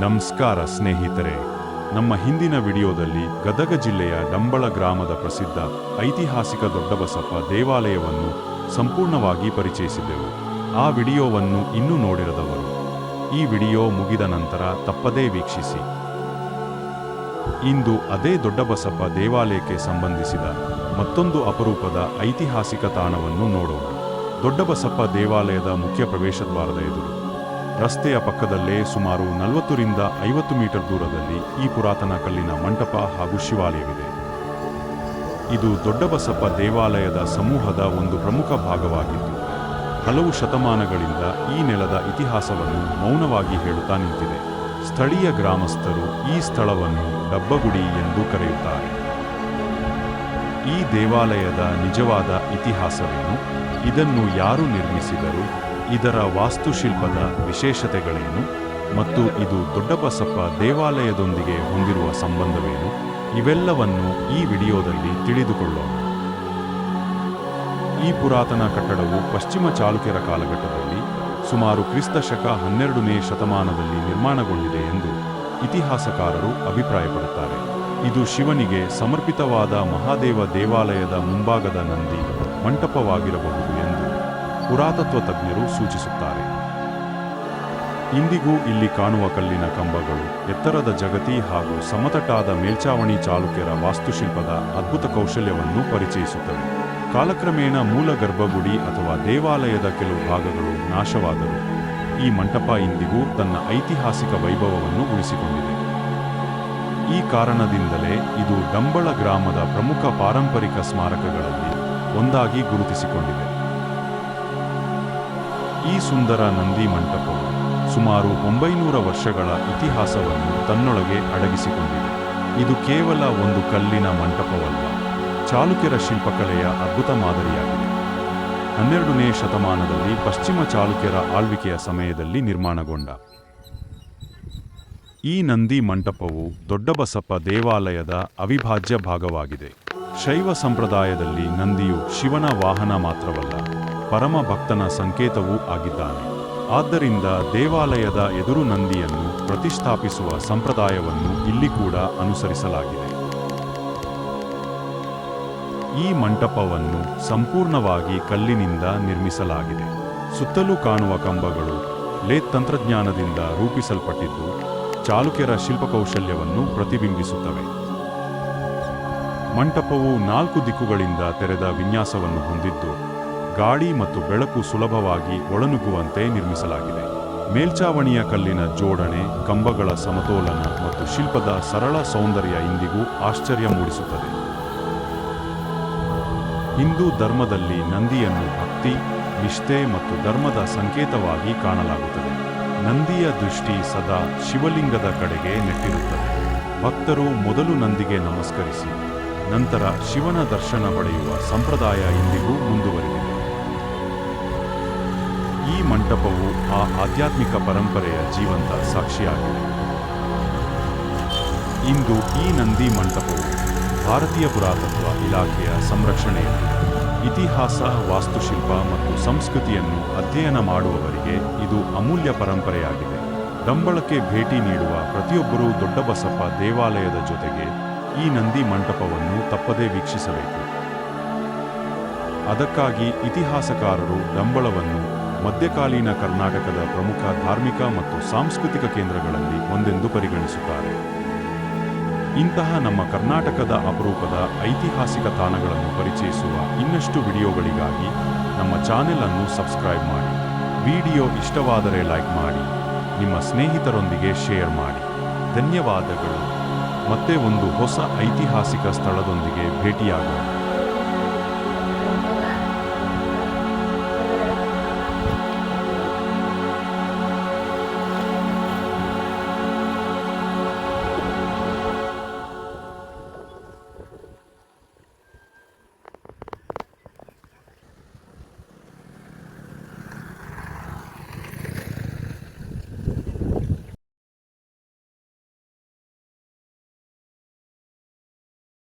ನಮಸ್ಕಾರ ಸ್ನೇಹಿತರೆ, ನಮ್ಮ ಹಿಂದಿನ ವಿಡಿಯೋದಲ್ಲಿ ಗದಗ ಜಿಲ್ಲೆಯ ಡಂಬಳ ಗ್ರಾಮದ ಪ್ರಸಿದ್ಧ ಐತಿಹಾಸಿಕ ದೊಡ್ಡಬಸಪ್ಪ ದೇವಾಲಯವನ್ನು ಸಂಪೂರ್ಣವಾಗಿ ಪರಿಚಯಿಸಿದ್ದೆವು. ಆ ವಿಡಿಯೋವನ್ನು ಇನ್ನೂ ನೋಡಿರದವರು ಈ ವಿಡಿಯೋ ಮುಗಿದ ನಂತರ ತಪ್ಪದೇ ವೀಕ್ಷಿಸಿ. ಇಂದು ಅದೇ ದೊಡ್ಡಬಸಪ್ಪ ದೇವಾಲಯಕ್ಕೆ ಸಂಬಂಧಿಸಿದ ಮತ್ತೊಂದು ಅಪರೂಪದ ಐತಿಹಾಸಿಕ ತಾಣವನ್ನು ನೋಡೋಣ. ದೊಡ್ಡಬಸಪ್ಪ ದೇವಾಲಯದ ಮುಖ್ಯ ಪ್ರವೇಶದ್ವಾರದ ಎದುರು ರಸ್ತೆಯ ಪಕ್ಕದಲ್ಲೇ ಸುಮಾರು 40 ರಿಂದ 50 ಮೀಟರ್ ದೂರದಲ್ಲಿ ಈ ಪುರಾತನ ಕಲ್ಲಿನ ಮಂಟಪ ಹಾಗೂ ಶಿವಾಲಯವಿದೆ. ಇದು ದೊಡ್ಡಬಸಪ್ಪ ದೇವಾಲಯದ ಸಮೂಹದ ಒಂದು ಪ್ರಮುಖ ಭಾಗವಾಗಿದ್ದು, ಹಲವು ಶತಮಾನಗಳಿಂದ ಈ ನೆಲದ ಇತಿಹಾಸವನ್ನು ಮೌನವಾಗಿ ಹೇಳುತ್ತಾ ನಿಂತಿದೆ. ಸ್ಥಳೀಯ ಗ್ರಾಮಸ್ಥರು ಈ ಸ್ಥಳವನ್ನು ಡಬ್ಬಗುಡಿ ಎಂದು ಕರೆಯುತ್ತಾರೆ. ಈ ದೇವಾಲಯದ ನಿಜವಾದ ಇತಿಹಾಸವೇನು? ಇದನ್ನು ಯಾರು ನಿರ್ಮಿಸಿದರು? ಇದರ ವಾಸ್ತುಶಿಲ್ಪದ ವಿಶೇಷತೆಗಳೇನು? ಮತ್ತು ಇದು ದೊಡ್ಡಬಸಪ್ಪ ದೇವಾಲಯದೊಂದಿಗೆ ಹೊಂದಿರುವ ಸಂಬಂಧವೇನು? ಇವೆಲ್ಲವನ್ನು ಈ ವಿಡಿಯೋದಲ್ಲಿ ತಿಳಿದುಕೊಳ್ಳೋಣ. ಈ ಪುರಾತನ ಕಟ್ಟಡವು ಪಶ್ಚಿಮ ಚಾಲುಕ್ಯರ ಕಾಲಘಟ್ಟದಲ್ಲಿ ಸುಮಾರು ಕ್ರಿಸ್ತಶಕ 12ನೇ ಶತಮಾನದಲ್ಲಿ ನಿರ್ಮಾಣಗೊಂಡಿದೆ ಎಂದು ಇತಿಹಾಸಕಾರರು ಅಭಿಪ್ರಾಯಪಡುತ್ತಾರೆ. ಇದು ಶಿವನಿಗೆ ಸಮರ್ಪಿತವಾದ ಮಹಾದೇವ ದೇವಾಲಯದ ಮುಂಭಾಗದ ನಂದಿ ಮಂಟಪವಾಗಿರಬಹುದು ಎಂದು ಪುರಾತತ್ವ ತಜ್ಞರು ಸೂಚಿಸುತ್ತಾರೆ. ಇಂದಿಗೂ ಇಲ್ಲಿ ಕಾಣುವ ಕಲ್ಲಿನ ಕಂಬಗಳು, ಎತ್ತರದ ಜಗತಿ ಹಾಗೂ ಸಮತಟ್ಟಾದ ಮೇಲ್ಛಾವಣಿ ಚಾಲುಕ್ಯರ ವಾಸ್ತುಶಿಲ್ಪದ ಅದ್ಭುತ ಕೌಶಲ್ಯವನ್ನು ಪರಿಚಯಿಸುತ್ತವೆ. ಕಾಲಕ್ರಮೇಣ ಮೂಲ ಗರ್ಭಗುಡಿ ಅಥವಾ ದೇವಾಲಯದ ಕೆಲವು ಭಾಗಗಳು ನಾಶವಾದರೂ ಈ ಮಂಟಪ ಇಂದಿಗೂ ತನ್ನ ಐತಿಹಾಸಿಕ ವೈಭವವನ್ನು ಉಳಿಸಿಕೊಂಡಿದೆ. ಈ ಕಾರಣದಿಂದಲೇ ಇದು ಡಂಬಳ ಗ್ರಾಮದ ಪ್ರಮುಖ ಪಾರಂಪರಿಕ ಸ್ಮಾರಕಗಳಲ್ಲಿ ಒಂದಾಗಿ ಗುರುತಿಸಿಕೊಂಡಿದೆ. ಈ ಸುಂದರ ನಂದಿ ಮಂಟಪವು ಸುಮಾರು 900 ವರ್ಷಗಳ ಇತಿಹಾಸವನ್ನು ತನ್ನೊಳಗೆ ಅಡಗಿಸಿಕೊಂಡಿದೆ. ಇದು ಕೇವಲ ಒಂದು ಕಲ್ಲಿನ ಮಂಟಪವಲ್ಲ, ಚಾಲುಕ್ಯರ ಶಿಲ್ಪಕಲೆಯ ಅದ್ಭುತ ಮಾದರಿಯಾಗಿದೆ. 12ನೇ ಶತಮಾನದಲ್ಲಿ ಪಶ್ಚಿಮ ಚಾಲುಕ್ಯರ ಆಳ್ವಿಕೆಯ ಸಮಯದಲ್ಲಿ ನಿರ್ಮಾಣಗೊಂಡ ಈ ನಂದಿ ಮಂಟಪವು ದೊಡ್ಡಬಸಪ್ಪ ದೇವಾಲಯದ ಅವಿಭಾಜ್ಯ ಭಾಗವಾಗಿದೆ. ಶೈವ ಸಂಪ್ರದಾಯದಲ್ಲಿ ನಂದಿಯು ಶಿವನ ವಾಹನ ಮಾತ್ರವಲ್ಲ, ಪರಮ ಭಕ್ತನ ಸಂಕೇತವೂ ಆಗಿದ್ದಾನೆ. ಆದ್ದರಿಂದ ದೇವಾಲಯದ ಎದುರು ನಂದಿಯನ್ನು ಪ್ರತಿಷ್ಠಾಪಿಸುವ ಸಂಪ್ರದಾಯವನ್ನು ಇಲ್ಲಿ ಕೂಡ ಅನುಸರಿಸಲಾಗಿದೆ. ಈ ಮಂಟಪವನ್ನು ಸಂಪೂರ್ಣವಾಗಿ ಕಲ್ಲಿನಿಂದ ನಿರ್ಮಿಸಲಾಗಿದೆ. ಸುತ್ತಲೂ ಕಾಣುವ ಕಂಬಗಳು ಲೇತ್ ತಂತ್ರಜ್ಞಾನದಿಂದ ರೂಪಿಸಲ್ಪಟ್ಟಿದ್ದು, ಚಾಲುಕ್ಯರ ಶಿಲ್ಪಕೌಶಲ್ಯವನ್ನು ಪ್ರತಿಬಿಂಬಿಸುತ್ತವೆ. ಮಂಟಪವು 4 ದಿಕ್ಕುಗಳಿಂದ ತೆರೆದ ವಿನ್ಯಾಸವನ್ನು ಹೊಂದಿದ್ದು, ಗಾಳಿ ಮತ್ತು ಬೆಳಕು ಸುಲಭವಾಗಿ ಒಳನುಗ್ಗುವಂತೆ ನಿರ್ಮಿಸಲಾಗಿದೆ. ಮೇಲ್ಛಾವಣಿಯ ಕಲ್ಲಿನ ಜೋಡಣೆ, ಕಂಬಗಳ ಸಮತೋಲನ ಮತ್ತು ಶಿಲ್ಪದ ಸರಳ ಸೌಂದರ್ಯ ಇಂದಿಗೂ ಆಶ್ಚರ್ಯ ಮೂಡಿಸುತ್ತದೆ. ಹಿಂದೂ ಧರ್ಮದಲ್ಲಿ ನಂದಿಯನ್ನು ಭಕ್ತಿ, ನಿಷ್ಠೆ ಮತ್ತು ಧರ್ಮದ ಸಂಕೇತವಾಗಿ ಕಾಣಲಾಗುತ್ತದೆ. ನಂದಿಯ ದೃಷ್ಟಿ ಸದಾ ಶಿವಲಿಂಗದ ಕಡೆಗೆ ನೆಟ್ಟಿರುತ್ತದೆ. ಭಕ್ತರು ಮೊದಲು ನಂದಿಗೆ ನಮಸ್ಕರಿಸಿ ನಂತರ ಶಿವನ ದರ್ಶನ ಪಡೆಯುವ ಸಂಪ್ರದಾಯ ಇಂದಿಗೂ ಮುಂದುವರೆದಿದೆ. ಈ ಮಂಟಪವು ಆ ಆಧ್ಯಾತ್ಮಿಕ ಪರಂಪರೆಯ ಜೀವಂತ ಸಾಕ್ಷಿಯಾಗಿದೆ. ಇಂದು ಈ ನಂದಿ ಮಂಟಪವು ಭಾರತೀಯ ಪುರಾತತ್ವ ಇಲಾಖೆಯ ಸಂರಕ್ಷಣೆಯಲ್ಲಿ ಇತಿಹಾಸ, ವಾಸ್ತುಶಿಲ್ಪ ಮತ್ತು ಸಂಸ್ಕೃತಿಯನ್ನು ಅಧ್ಯಯನ ಮಾಡುವವರಿಗೆ ಇದು ಅಮೂಲ್ಯ ಪರಂಪರೆಯಾಗಿದೆ. ಡಂಬಳಕ್ಕೆ ಭೇಟಿ ನೀಡುವ ಪ್ರತಿಯೊಬ್ಬರೂ ದೊಡ್ಡಬಸಪ್ಪ ದೇವಾಲಯದ ಜೊತೆಗೆ ಈ ನಂದಿ ಮಂಟಪವನ್ನು ತಪ್ಪದೇ ವೀಕ್ಷಿಸಬೇಕು. ಅದಕ್ಕಾಗಿ ಇತಿಹಾಸಕಾರರು ಡಂಬಳವನ್ನು ಮಧ್ಯಕಾಲೀನ ಕರ್ನಾಟಕದ ಪ್ರಮುಖ ಧಾರ್ಮಿಕ ಮತ್ತು ಸಾಂಸ್ಕೃತಿಕ ಕೇಂದ್ರಗಳಲ್ಲಿ ಒಂದೆಂದು ಪರಿಗಣಿಸುತ್ತಾರೆ. ಇಂತಹ ನಮ್ಮ ಕರ್ನಾಟಕದ ಅಪರೂಪದ ಐತಿಹಾಸಿಕ ತಾಣಗಳನ್ನು ಪರಿಚಯಿಸುವ ಇನ್ನಷ್ಟು ವಿಡಿಯೋಗಳಿಗಾಗಿ ನಮ್ಮ ಚಾನೆಲ್ ಅನ್ನು ಸಬ್ಸ್ಕ್ರೈಬ್ ಮಾಡಿ. ವಿಡಿಯೋ ಇಷ್ಟವಾದರೆ ಲೈಕ್ ಮಾಡಿ, ನಿಮ್ಮ ಸ್ನೇಹಿತರೊಂದಿಗೆ ಶೇರ್ ಮಾಡಿ. ಧನ್ಯವಾದಗಳು. ಮತ್ತೆ ಒಂದು ಹೊಸ ಐತಿಹಾಸಿಕ ಸ್ಥಳದೊಂದಿಗೆ ಭೇಟಿಯಾಗೋಣ.